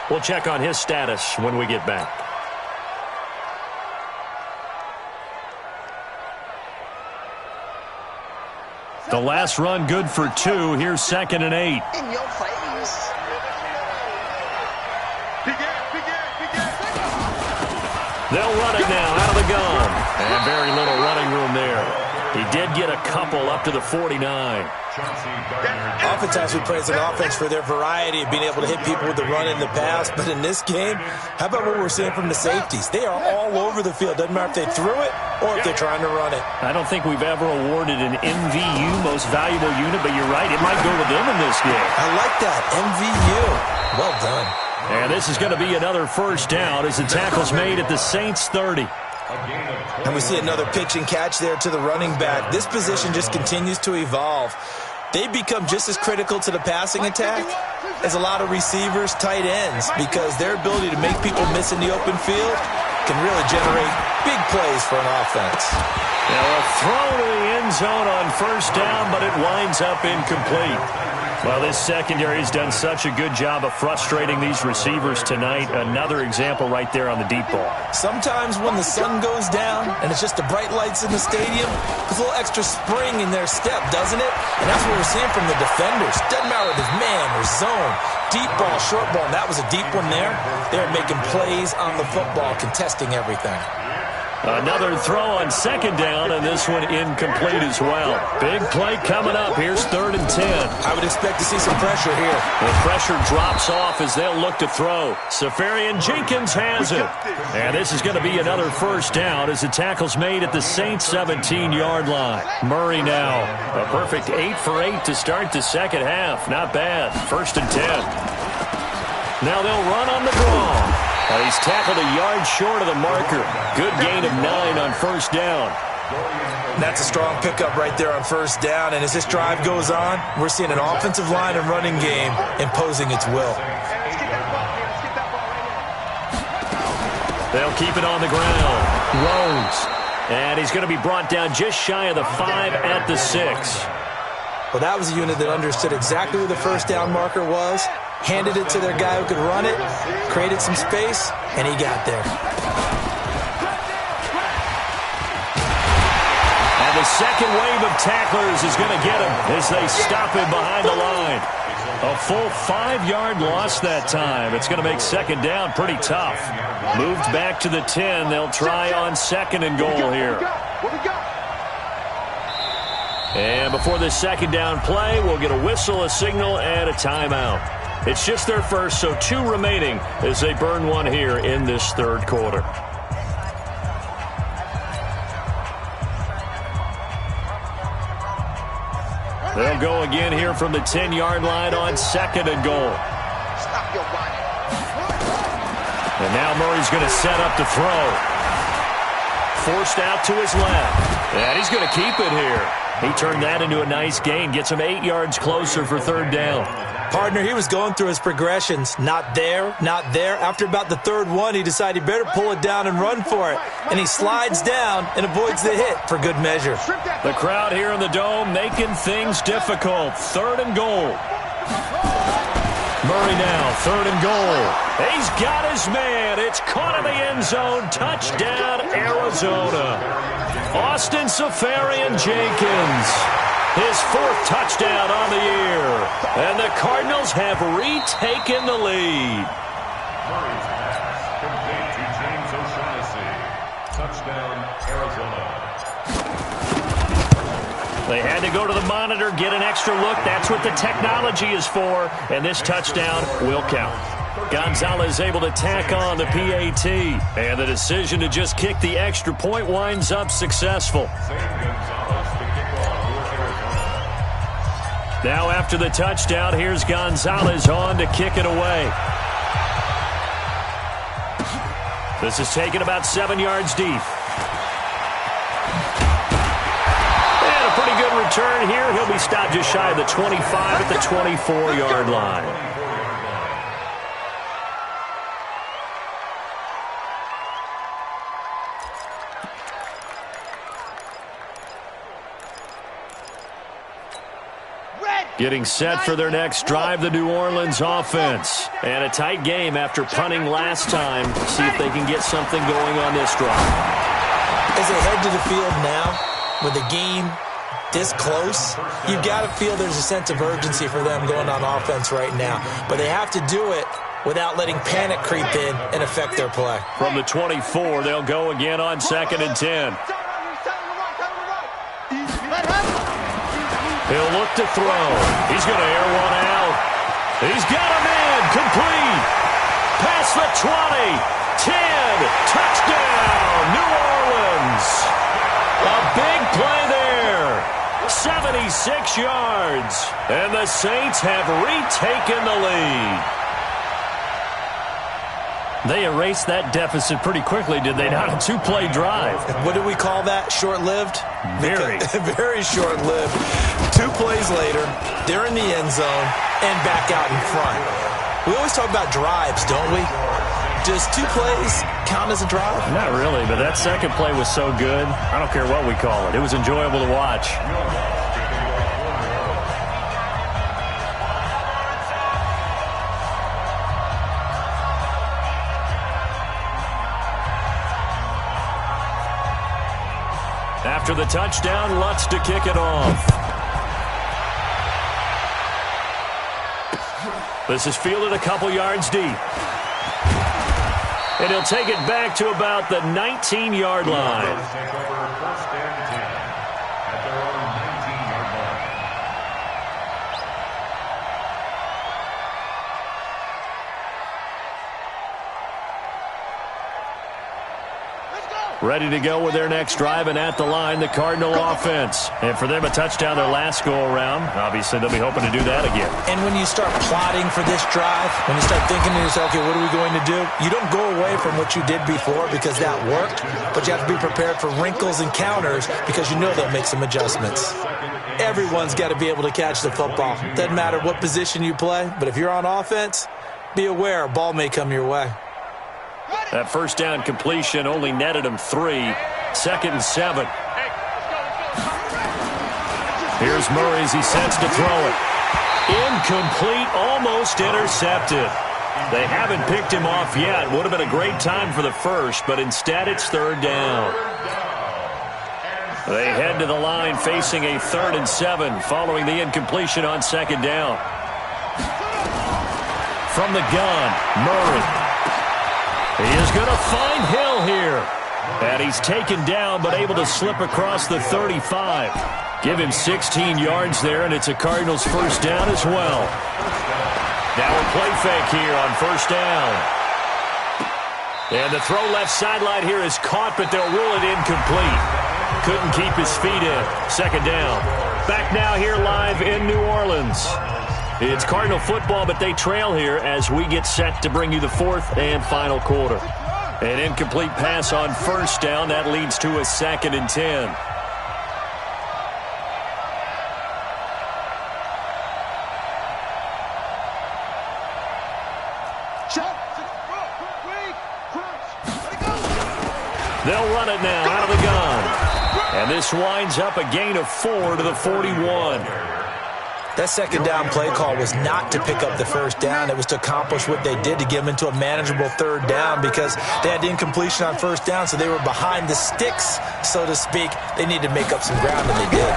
We'll check on his status when we get back. The last run good for 2. Here's 2nd and 8. In your face. They'll run it now out of the gun. And very little running room there. He did get a couple up to the 49. Oftentimes we praise an offense for their variety of being able to hit people with the run in the pass, but in this game, how about what we're seeing from the safeties? They are all over the field. Doesn't matter if they threw it or if they're trying to run it. I don't think we've ever awarded an MVU, most valuable unit, but you're right, it might go to them in this game. I like that, MVU. Well done. And this is going to be another 1st down as the tackle's made at the Saints 30. And we see another pitch and catch there to the running back. This position just continues to evolve. They become just as critical to the passing attack as a lot of receivers, tight ends, because their ability to make people miss in the open field can really generate big plays for an offense. Now a throw to the end zone on 1st down, but it winds up incomplete. Well, this secondary has done such a good job of frustrating these receivers tonight. Another example right there on the deep ball. Sometimes when the sun goes down and it's just the bright lights in the stadium, there's a little extra spring in their step, doesn't it? And that's what we're seeing from the defenders. Doesn't matter if it's man or zone, deep ball, short ball. And that was a deep one there. They're making plays on the football, contesting everything. Another throw on 2nd down, and this one incomplete as well. Big play coming up. Here's 3rd and 10. I would expect to see some pressure here. The pressure drops off as they'll look to throw. Safarian Jenkins has it. And this is going to be another 1st down as the tackle's made at the Saints 17-yard line. Murray now. A perfect 8 for 8 to start the second half. Not bad. 1st and 10. Now they'll run on the draw. He's tackled a yard short of the marker. Good gain of 9 on 1st down. That's a strong pickup right there on 1st down. And as this drive goes on, we're seeing an offensive line and running game imposing its will. They'll keep it on the ground. Rhodes. And he's going to be brought down just shy of the 5 at the 6. Well, that was a unit that understood exactly where the 1st down marker was handed it to their guy who could run it, created some space, and he got there. And the second wave of tacklers is going to get him as they stop him behind the line. A full 5-yard loss that time. It's going to make second down pretty tough. Moved back to the 10. They'll try on second and goal here. And before the second down play, we'll get a whistle, a signal, and a timeout. It's just their first, so 2 remaining as they burn one here in this third quarter. They'll go again here from the 10-yard line on second and goal. Stop your whining. And now Murray's going to set up to throw. Forced out to his left. And he's going to keep it here. He turned that into a nice gain. Gets him 8 yards closer for third down. Partner, he was going through his progressions. Not there, not there. After about the third one, he decided he better pull it down and run for it. And he slides down and avoids the hit for good measure. The crowd here in the Dome making things difficult. Third and goal. Murray now, third and goal. He's got his man. It's caught in the end zone. Touchdown, Arizona. Austin Safarian-Jenkins. His 4th touchdown on the year. And the Cardinals have retaken the lead. Murray's pass complete to James O'Shaughnessy. Touchdown, Arizona. They had to go to the monitor, get an extra look. That's what the technology is for. And this touchdown will count. Gonzalez able to tack on the PAT. And the decision to just kick the extra point winds up successful. Now after the touchdown, here's Gonzalez on to kick it away. This is taken about 7 yards deep. And a pretty good return here. He'll be stopped just shy of the 25 at the 24-yard line. Getting set for their next drive, the New Orleans offense. And a tight game after punting last time. See if they can get something going on this drive. As they head to the field now, with the game this close, you've got to feel there's a sense of urgency for them going on offense right now. But they have to do it without letting panic creep in and affect their play. From the 24, they'll go again on second and 10. He'll look to throw. He's going to air one out. He's got him in. Complete. Past the 20. 10. Touchdown. New Orleans. A big play there. 76 yards. And the Saints have retaken the lead. They erased that deficit pretty quickly, did they not? A 2-play drive. What do we call that? Short-lived? Very. Very short-lived. 2 plays later, they're in the end zone and back out in front. We always talk about drives, don't we? Does 2 plays count as a drive? Not really, but that second play was so good. I don't care what we call it. It was enjoyable to watch. After the touchdown, Lutz to kick it off. This is fielded a couple yards deep. And he'll take it back to about the 19-yard line. Ready to go with their next drive, and at the line, the Cardinal offense. And for them, a touchdown their last go-around. Obviously, they'll be hoping to do that again. And when you start plotting for this drive, when you start thinking to yourself, okay, what are we going to do? You don't go away from what you did before because that worked, but you have to be prepared for wrinkles and counters because you know they'll make some adjustments. Everyone's got to be able to catch the football. Doesn't matter what position you play, but if you're on offense, be aware a ball may come your way. That first down completion only netted him 3. Second and 7. Here's Murray as he sets to throw it. Incomplete, almost intercepted. They haven't picked him off yet. Would have been a great time for the first, but instead it's third down. They head to the line facing a 3rd and 7 following the incompletion on second down. From the gun, Murray. He is going to find Hill here. And he's taken down but able to slip across the 35. Give him 16 yards there, and it's a Cardinals first down as well. Now a play fake here on first down. And the throw left sideline here is caught, but they'll rule it incomplete. Couldn't keep his feet in. Second down. Back now here live in New Orleans. It's Cardinal football, but they trail here as we get set to bring you the 4th and final quarter. An incomplete pass on first down. That leads to a 2nd and 10. They'll run it now out of the gun. And this winds up a gain of 4 to the 41. That second down play call was not to pick up the first down. It was to accomplish what they did, to get them into a manageable third down, because they had incompletion on first down, so they were behind the sticks, so to speak. They needed to make up some ground, and they did.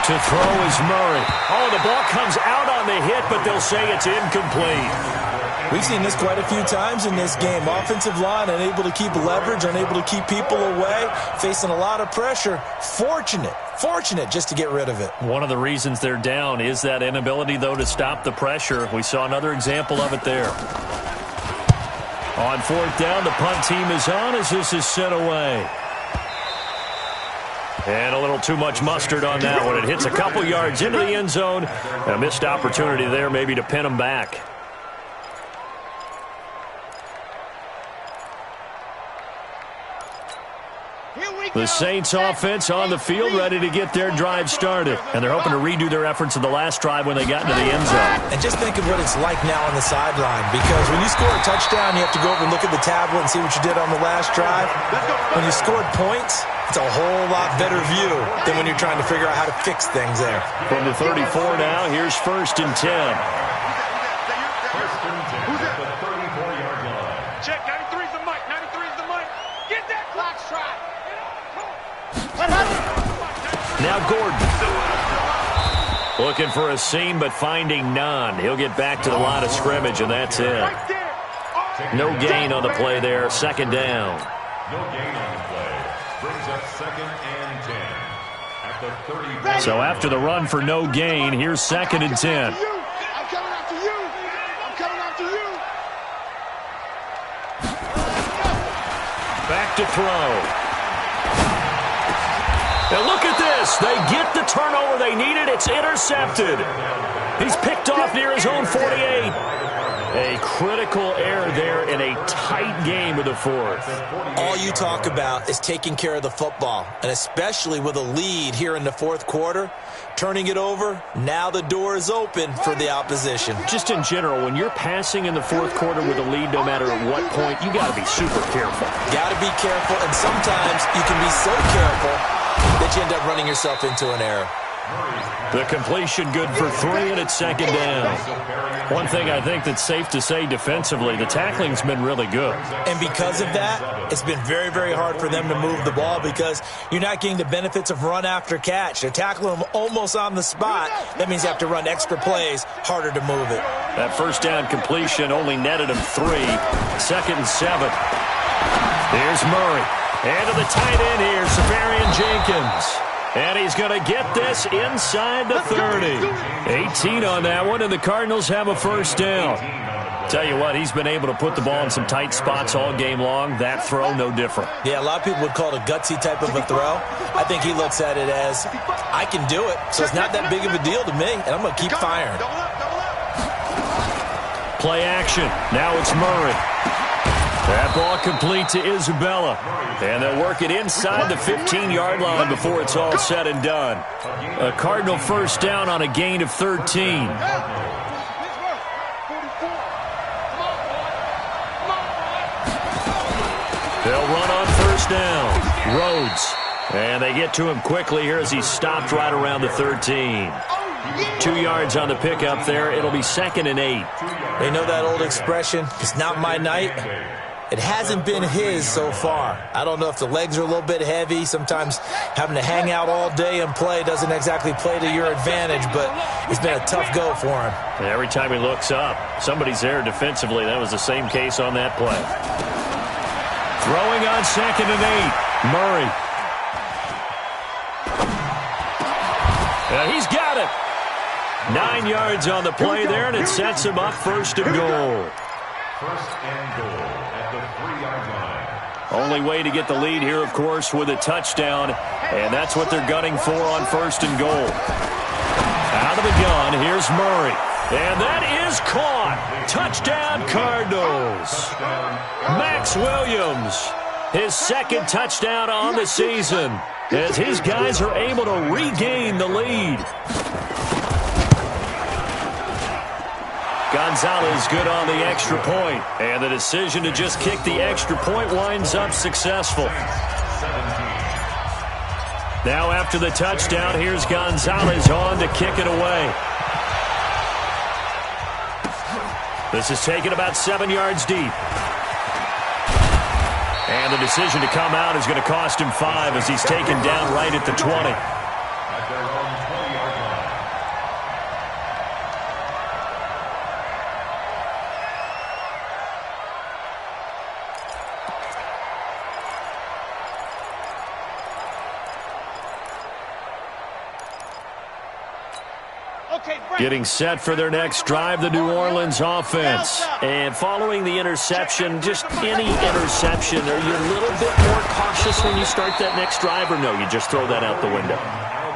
To throw is Murray. Oh, the ball comes out on the hit, but they'll say it's incomplete. We've seen this quite a few times in this game. Offensive line unable to keep leverage, unable to keep people away, facing a lot of pressure. Fortunate just to get rid of it. One of the reasons they're down is that inability, though, to stop the pressure. We saw another example of it there. On 4th down, the punt team is on as this is sent away. And a little too much mustard on that one. It hits a couple yards into the end zone. A missed opportunity there maybe to pin them back. The Saints offense on the field, ready to get their drive started. And they're hoping to redo their efforts of the last drive when they got into the end zone. And just think of what it's like now on the sideline, because when you score a touchdown, you have to go over and look at the tablet and see what you did on the last drive. When you scored points, it's a whole lot better view than when you're trying to figure out how to fix things there. From the 34 now, here's 1st and 10. First and 10 at the 34-yard line. Check, 93's the mic, 93's the mic. Get that clock strike. Now Gordon. Looking for a seam, but finding none. He'll get back to the line of scrimmage, and that's it. No gain on the play there. Second down. No gain on the play. Brings up 2nd and 10 at the 30. So after the run for no gain, here's 2nd and 10. I'm coming after you. I'm coming after you. Back to throw. Now look at this. They get the turnover they needed. It's intercepted. He's picked off near his own 48. A critical error there in a tight game of the 4th. All you talk about is taking care of the football, and especially with a lead here in the 4th quarter. Turning it over, now the door is open for the opposition. Just in general, when you're passing in the 4th quarter with a lead, no matter at what point, you got to be super careful. Got to be careful, and sometimes you can be so careful that you end up running yourself into an error. The completion good for 3, and it's 2nd down. One thing I think that's safe to say defensively, the tackling's been really good. And because of that, it's been very, very hard for them to move the ball, because you're not getting the benefits of run after catch. They're tackling them almost on the spot. That means you have to run extra plays, harder to move it. That first down completion only netted him 3. 2nd and 7. Here's Murray. And to the tight end here, Safarian Jenkins. And he's going to get this inside the 30. 18 on that one, and the Cardinals have a first down. Tell you what, he's been able to put the ball in some tight spots all game long. That throw, no different. Yeah, a lot of people would call it a gutsy type of a throw. I think he looks at it as, I can do it, so it's not that big of a deal to me, and I'm going to keep firing. Play action. Now it's Murray. That ball complete to Isabella. And they'll work it inside the 15-yard line before it's all said and done. A Cardinal first down on a gain of 13. They'll run on first down. Rhodes. And they get to him quickly here as he stopped right around the 13. 2 yards on the pickup there. It'll be 2nd and 8. They know that old expression, it's not my night. It hasn't been his so far. I don't know if the legs are a little bit heavy. Sometimes having to hang out all day and play doesn't exactly play to your advantage, but it's been a tough go for him. And every time he looks up, somebody's there defensively. That was the same case on that play. Throwing on 2nd and 8. Murray. He's got it. 9 yards on the play there, and it sets him up 1st and goal. 1st and goal at the 3-yard line. Only way to get the lead here, of course, with a touchdown, and that's what they're gunning for on 1st and goal. Out of the gun, here's Murray, and that is caught. Touchdown, Cardinals. Max Williams, his 2nd touchdown on the season, as his guys are able to regain the lead. Gonzalez good on the extra point, and the decision to just kick the extra point winds up successful. Now after the touchdown, here's Gonzalez on to kick it away. This is taken about 7 yards deep. And the decision to come out is going to cost him 5 as he's taken down right at the 20. At their own 20-yard line. Getting set for their next drive, the New Orleans offense. And following the interception, just any interception, are you a little bit more cautious when you start that next drive, or no, you just throw that out the window?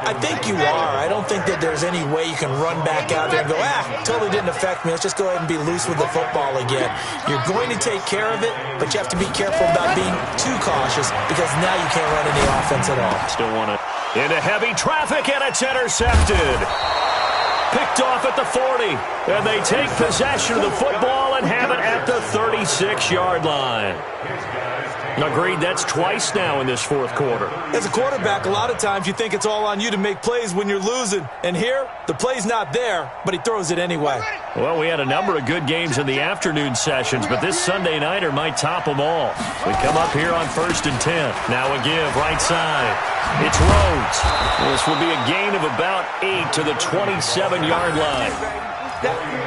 I think you are. I don't think that there's any way you can run back out there and go, totally didn't affect me. Let's just go ahead and be loose with the football again. You're going to take care of it, but you have to be careful about being too cautious because now you can't run any offense at all. Still want it. Into heavy traffic, and it's intercepted. Picked off at the 40, and they take possession of the football and have it at the 36-yard line. Agreed, that's twice now in this 4th quarter. As a quarterback, a lot of times you think it's all on you to make plays when you're losing. And here, the play's not there, but he throws it anyway. Well, we had a number of good games in the afternoon sessions, but this Sunday nighter might top them all. We come up here on 1st and 10. Now a give, right side. It's Rhodes. This will be a gain of about 8 to the 27-yard line.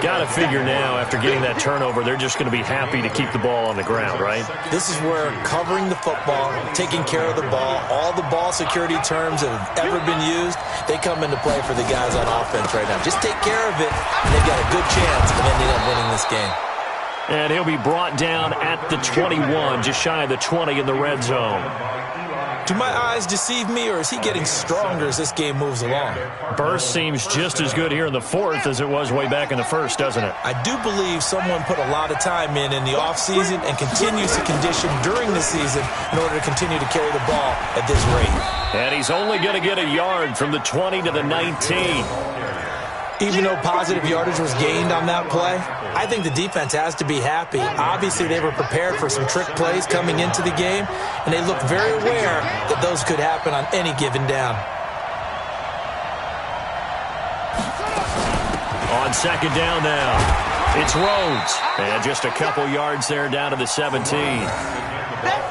Got to figure now, after getting that turnover, they're just going to be happy to keep the ball on the ground, right? This is where covering the football, taking care of the ball, all the ball security terms that have ever been used, they come into play for the guys on offense right now. Just take care of it, and they've got a good chance of ending up winning this game. And he'll be brought down at the 21, just shy of the 20 in the red zone. Do my eyes deceive me, or is he getting stronger as this game moves along? Burst seems just as good here in the 4th as it was way back in the 1st, doesn't it? I do believe someone put a lot of time in the offseason and continues to condition during the season in order to continue to carry the ball at this rate. And he's only going to get a yard from the 20 to the 19. Even though positive yardage was gained on that play, I think the defense has to be happy. Obviously, they were prepared for some trick plays coming into the game, and they looked very aware that those could happen on any given down. On 2nd down now, it's Rhodes. And just a couple yards there down to the 17.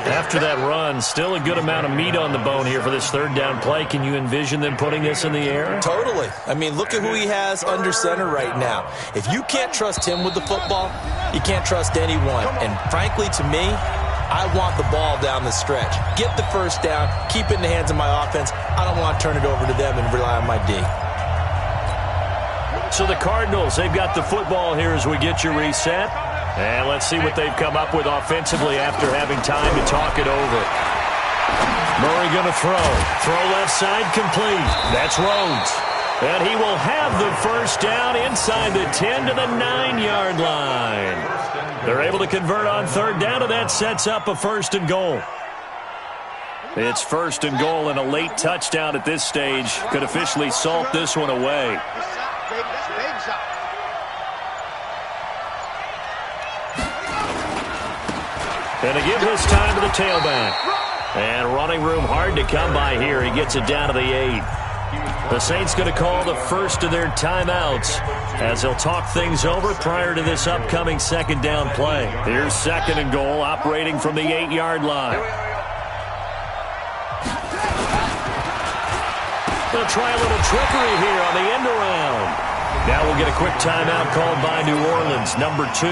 After that run, still a good amount of meat on the bone here for this 3rd down play. Can you envision them putting this in the air? Totally. I mean, look at who he has under center right now. If you can't trust him with the football, you can't trust anyone. And frankly, to me, I want the ball down the stretch. Get the 1st down, keep it in the hands of my offense. I don't want to turn it over to them and rely on my D. So the Cardinals, they've got the football here as we get you reset. And let's see what they've come up with offensively after having time to talk it over. Murray going to throw. Throw left side complete. That's Rhodes. And he will have the 1st down inside the 10 to the 9-yard line. They're able to convert on 3rd down, and that sets up a 1st and goal. It's 1st and goal, and a late touchdown at this stage could officially salt this one away. And a give this time to the tailback. And running room hard to come by here. He gets it down to the 8. The Saints going to call the first of their timeouts as they'll talk things over prior to this upcoming second down play. Here's second and goal, operating from the 8-yard line. They'll try a little trickery here on the end around. Now we'll get a quick timeout called by New Orleans, number 2,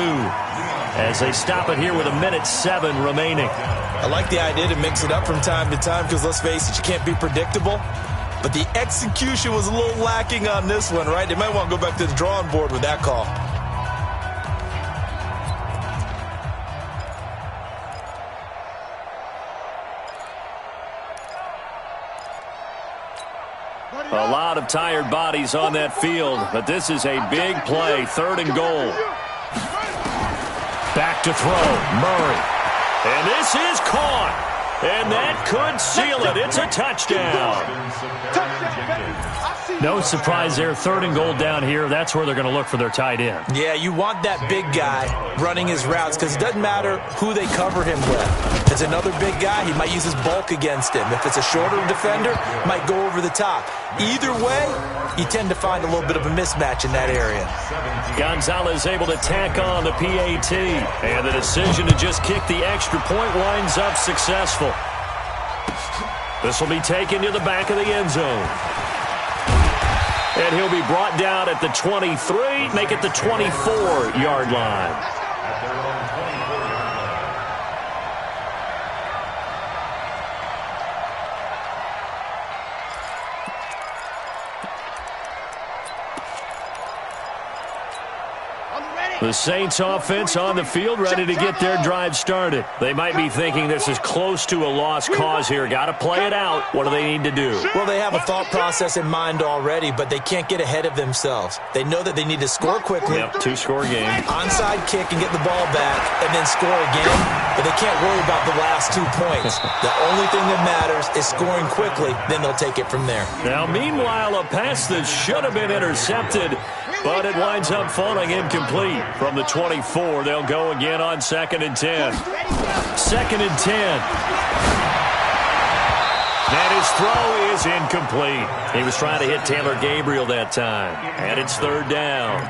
as they stop it here with 1:07 remaining. I like the idea to mix it up from time to time because, let's face it, you can't be predictable. But the execution was a little lacking on this one, right? They might want to go back to the drawing board with that call. A lot of tired bodies on that field, but this is a big play, 3rd and goal. Back to throw, Murray. And this is caught. And that could seal it. It's a touchdown. No surprise there. 3rd and goal down here. That's where they're going to look for their tight end. Yeah, you want that big guy running his routes because it doesn't matter who they cover him with. If it's another big guy, he might use his bulk against him. If it's a shorter defender, he might go over the top. Either way, you tend to find a little bit of a mismatch in that area. Gonzalez able to tack on the PAT. And the decision to just kick the extra point winds up successful. This will be taken to the back of the end zone. And he'll be brought down at the 23, make it the 24-yard line. The Saints offense on the field, ready to get their drive started. They might be thinking this is close to a lost cause here. Got to play it out. What do they need to do? Well, they have a thought process in mind already, but they can't get ahead of themselves. They know that they need to score quickly. Yep, 2-score game. Onside kick and get the ball back and then score again, but they can't worry about the last 2 points. The only thing that matters is scoring quickly, then they'll take it from there. Now, meanwhile, a pass that should have been intercepted, but it winds up falling incomplete. From the 24, they'll go again on 2nd and 10. 2nd and 10. And his throw is incomplete. He was trying to hit Taylor Gabriel that time. And it's 3rd down.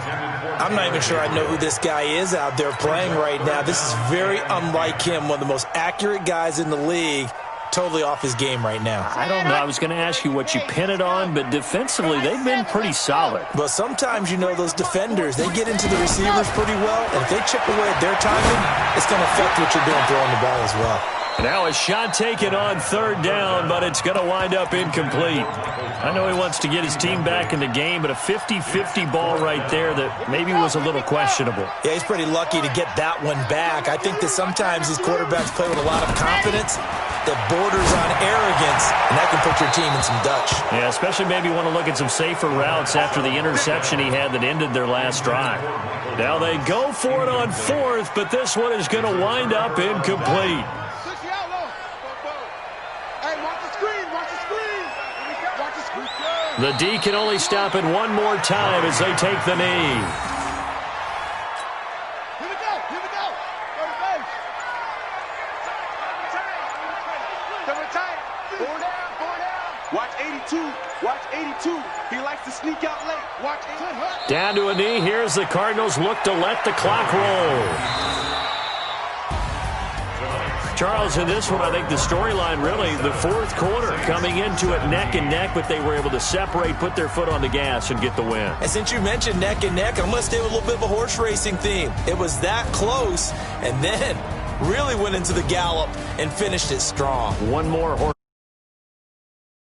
I'm not even sure I know who this guy is out there playing right now. This is very unlike him, one of the most accurate guys in the league. Totally off his game right now. I don't know. I was going to ask you what you pin it on, but defensively, they've been pretty solid. But sometimes, you know, those defenders, they get into the receivers pretty well, and if they chip away at their timing, it's going to affect what you're doing throwing the ball as well. Now a shot taken on 3rd down, but it's going to wind up incomplete. I know he wants to get his team back in the game, but a 50-50 ball right there that maybe was a little questionable. Yeah, he's pretty lucky to get that one back. I think that sometimes these quarterbacks play with a lot of confidence that borders on arrogance, and that can put your team in some Dutch. Yeah, especially maybe want to look at some safer routes after the interception he had that ended their last drive. Now they go for it on 4th, but this one is going to wind up incomplete. The D can only stop it one more time as they take the knee. Here we go. Go to base. Four down. Watch 82. He likes to sneak out late. Watch 82. Down to a knee. Here's the Cardinals look to let the clock roll. Charles, in this one, I think the storyline really, the 4th quarter, coming into it neck and neck, but they were able to separate, put their foot on the gas, and get the win. And since you mentioned neck and neck, I'm going to stay with a little bit of a horse racing theme. It was that close, and then really went into the gallop and finished it strong. One more horse.